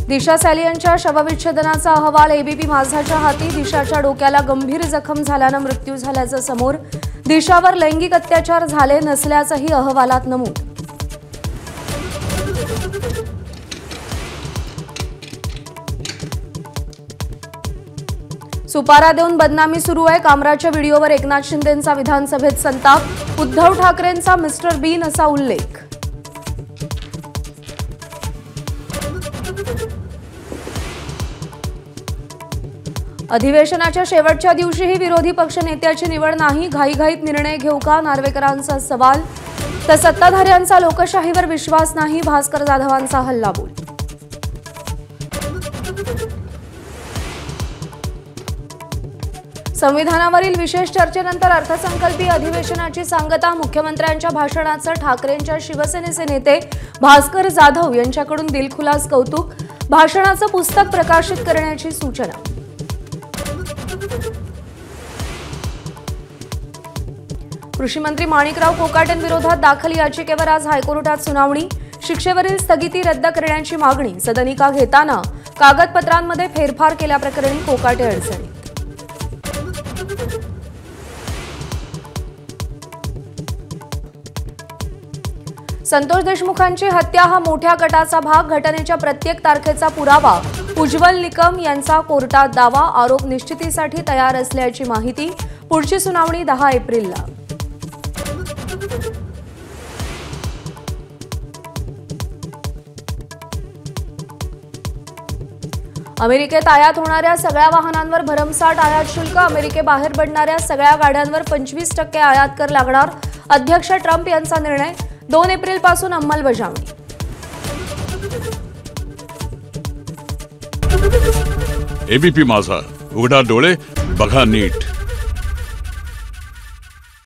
दिशा सॅलियनच्या शवविच्छेदनाचा अहवाल एबीपी माझाच्या हाती। दिशाच्या डोक्याला गंभीर जखम झाल्याने मृत्यू झाल्याचं समोर। दिशावर लैंगिक अत्याचार झाले नसल्याचंही अहवालात नमूद। सुपारा देऊन बदनामी सुरू आहे। कामराच्या व्हिडिओवर एकनाथ शिंदेंचा विधानसभेत संताप। उद्धव ठाकरेंचा मिस्टर बीन असा उल्लेख। अधिवेशनाच्या शेवटच्या दिवशीही विरोधी पक्षनेत्याची निवड नाही। घाईघाईत निर्णय घेऊ का, नार्वेकरांचा सवाल। तर सत्ताधाऱ्यांचा लोकशाहीवर विश्वास नाही, भास्कर जाधवांचा हल्लाबोल। संविधानावरील विशेष चर्चेनंतर अर्थसंकल्पीय अधिवेशनाची सांगता। मुख्यमंत्र्यांच्या भाषणाचं ठाकरेंच्या शिवसेनेचे नेते भास्कर जाधव यांच्याकडून दिलखुलास कौतुक। भाषणाचं पुस्तक प्रकाशित करण्याची सूचना। कृषी मंत्री माणिकराव कोकाटेंविरोधात दाखल याचिकेवर आज हायकोर्टात सुनावणी। शिक्षेवरील स्थगिती रद्द करण्याची मागणी। सदनिका घेताना कागदपत्रांमध्ये फेरफार केल्याप्रकरणी कोकाटे अडचणीत। संतोष देशमुखांची हत्या हा मोठ्या गटाचा भाग। घटनेच्या प्रत्येक तारखेचा पुरावा। उज्ज्वल निकम यांचा कोर्टात दावा। आरोप निश्चितीसाठी तयार असल्याची माहिती। पुढची सुनावणी 10 एप्रिलला। अमेरिकेत आयात होणाऱ्या सगळ्या वाहनांवर भरमसाठ आयात शुल्क। अमेरिकेबाहेर पडणाऱ्या सगळ्या गाड्यांवर 25% आयात कर लागणार। अध्यक्ष ट्रम्प यांचा निर्णय। 2 एप्रिलपासून अंमलबजावणी। एबीपी माझा, उघडा डोळे बघा नीट।